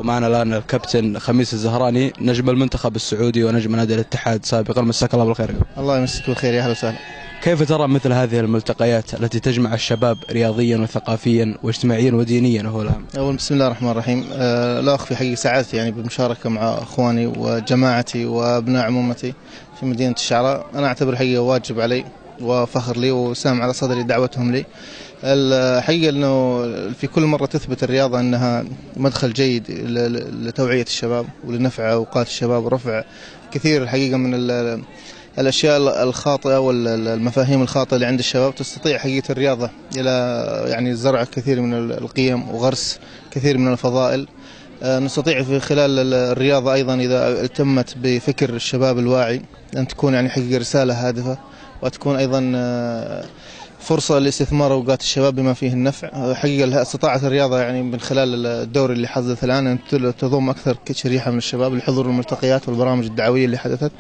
ومعنا الآن الكابتن خميس الزهراني نجم المنتخب السعودي ونجم نادي الاتحاد سابقا، مساك الله بالخير. الله يمسك بالخير، يا اهلا وسهلا. كيف ترى مثل هذه الملتقيات التي تجمع الشباب رياضيا وثقافيا واجتماعيا ودينيا هو الآن؟ أول بسم الله الرحمن الرحيم. لا أخفي حقيقة سعادتي يعني بالمشاركة مع أخواني وجماعتي وأبناء عمومتي في مدينة الشعراء. أنا أعتبر حقيقة واجب علي وفخر لي وسام على صدري دعوتهم لي. الحقيقة أنه في كل مرة تثبت الرياضة أنها مدخل جيد لتوعية الشباب ولنفع أوقات الشباب ورفع كثير الحقيقة من الأشياء الخاطئة والمفاهيم الخاطئة اللي عند الشباب. تستطيع حقيقة الرياضة إلى يعني زرع كثير من القيم وغرس كثير من الفضائل. نستطيع في خلال الرياضة أيضا إذا التمت بفكر الشباب الواعي أن تكون يعني حقيقة رسالة هادفة، وتكون أيضا فرصة لاستثمار أوقات الشباب بما فيه النفع. حقيقة استطاعت الرياضة يعني من خلال الدور اللي حدث الآن أن تضم أكثر شريحة من الشباب لحضور الملتقيات والبرامج الدعوية اللي حدثت.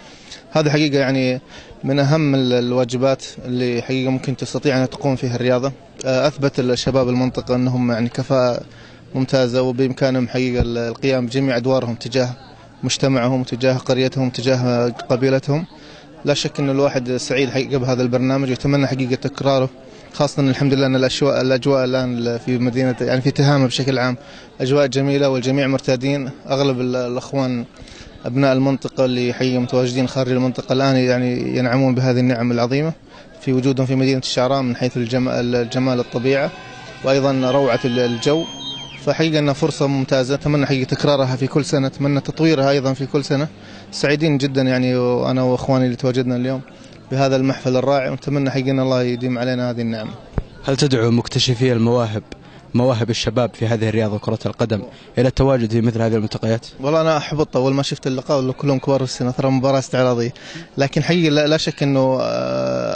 هذا حقيقة يعني من أهم الواجبات اللي حقيقة ممكن تستطيع أن تقوم فيها الرياضة. أثبت الشباب المنطقة أنهم يعني كفاءة ممتازة، وبإمكانهم حقيقة القيام بجميع أدوارهم تجاه مجتمعهم، تجاه قريتهم، تجاه قبيلتهم. لا شك أن الواحد سعيد حقيقة بهذا البرنامج ويتمنى حقيقة تكراره، خاصة الحمد لله أن الأجواء الآن في مدينة يعني في تهامة بشكل عام أجواء جميلة والجميع مرتادين. أغلب الأخوان أبناء المنطقة اللي حقيقة متواجدين خارج المنطقة الآن يعني ينعمون بهذه النعم العظيمة في وجودهم في مدينة الشعراء من حيث الجمال الطبيعة وأيضا روعة الجو. فحقيقة أنها فرصة ممتازة، أتمنى حقيقة تكرارها في كل سنة، أتمنى تطويرها أيضا في كل سنة. سعيدين جدا يعني وأنا وأخواني اللي تواجدنا اليوم بهذا المحفل الرائع، ونتمنى حقيقة أن الله يديم علينا هذه النعمة. هل تدعو مكتشفي مواهب الشباب في هذه الرياضة كرة القدم إلى التواجد في مثل هذه الملتقيات؟ والله أنا أحبط أول ما شفت اللقاء كلهم كبار في السنة، ترى مباراة استعراضية، لكن حقيقة لا شك أنه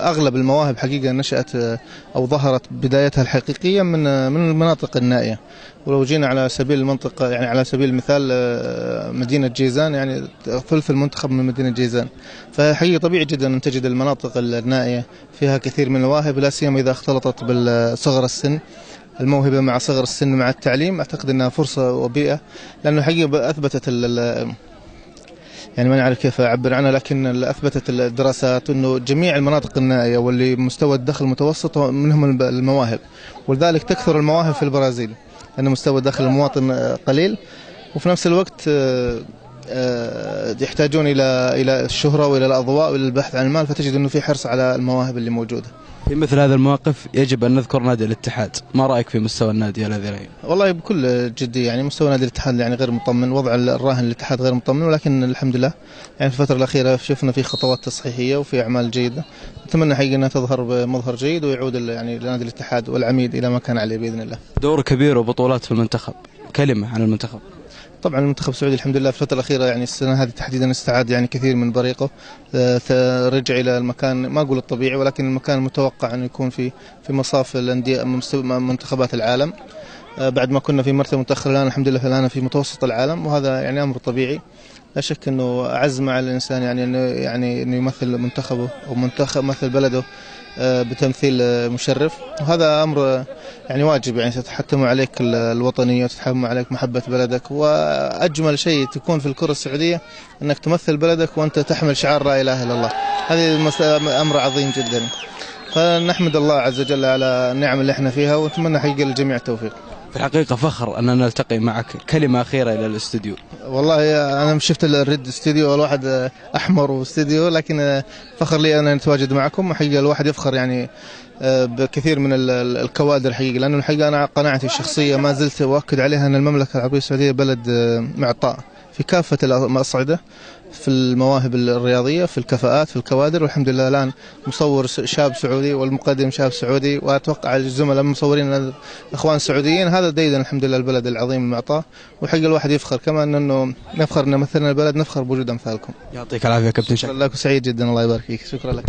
أغلب المواهب حقيقة نشأت أو ظهرت بدايتها الحقيقية من المناطق النائية. ولو جينا على سبيل المنطقة يعني على سبيل المثال مدينة جيزان، يعني ثلث المنتخب من مدينة جيزان. فحقيقة طبيعي جدا أن تجد المناطق النائية فيها كثير من المواهب، لا سيما إذا اختلطت بالصغر السن. الموهبة مع صغر السن مع التعليم أعتقد أنها فرصة وبيئة، لأنه حقيقة أثبتت يعني ما نعرف كيف أعبر عنها، لكن أثبتت الدراسات أنه جميع المناطق النائية واللي مستوى الدخل المتوسط منهم المواهب، ولذلك تكثر المواهب في البرازيل لأن مستوى دخل المواطن قليل، وفي نفس الوقت يحتاجون إلى الشهرة وإلى الأضواء وإلى البحث عن المال، فتجد أنه في حرص على المواهب اللي موجودة. في مثل هذا المواقف يجب أن نذكر نادي الاتحاد، ما رأيك في مستوى النادي الذي رأيه؟ والله بكل جدية يعني مستوى نادي الاتحاد يعني غير مطمن، وضع الراهن للاتحاد غير مطمن، ولكن الحمد لله يعني في الفترة الأخيرة شفنا في خطوات تصحيحية وفي أعمال جيدة. نتمنى حقيقة أنها تظهر بمظهر جيد ويعود يعني لنادي الاتحاد والعميد إلى ما كان عليه بإذن الله. دور كبير وبطولات في المنتخب، كلمة عن المنتخب. طبعا المنتخب السعودي الحمد لله في الفترة الأخيرة يعني السنة هذه تحديدا استعاد يعني كثير من بريقه، رجع إلى المكان ما أقول الطبيعي ولكن المكان المتوقع أن يكون في مصاف الأندية منتخبات العالم. بعد ما كنا في مرتبة متأخرة الآن الحمد لله الآن في متوسط العالم، وهذا يعني أمر طبيعي. لا شك أنه أعز مع الإنسان يعني أنه يمثل منتخبه أو يمثل بلده بتمثيل مشرف، وهذا أمر يعني واجب، يعني تتحتم عليك الوطنية وتتحتم عليك محبة بلدك. وأجمل شيء تكون في الكرة السعودية أنك تمثل بلدك وأنت تحمل شعار لا إله إلا الله، هذه أمر عظيم جدا. فنحمد الله عز وجل على النعم اللي احنا فيها، ونتمنى حقيقة للجميع التوفيق. في الحقيقة فخر أننا نلتقي معك، كلمة أخيرة إلى الاستوديو. والله أنا شفت الريد استوديو والواحد أحمر واستوديو، لكن فخر لي أن أتواجد معكم. حقيقة الواحد يفخر يعني بكثير من الكوادر حقيقة، لأنه الحقيقة أنا قناعتي الشخصية ما زلت أؤكد عليها أن المملكة العربية السعودية بلد معطاء في كافة الأصعدة، في المواهب الرياضية، في الكفاءات، في الكوادر. والحمد لله الآن مصور شاب سعودي والمقدم شاب سعودي، وأتوقع الزملاء المصورين الأخوان السعوديين. هذا دليل الحمد لله البلد العظيم المعطاء، والحقيقة الواحد يفخر كما أنه نفخر أن مثلنا البلد، نفخر بوجود أمثالكم. يعطيك العافية كابتن. شكرا لك وسعيد جدا، الله يبارك فيك. شكرا لك.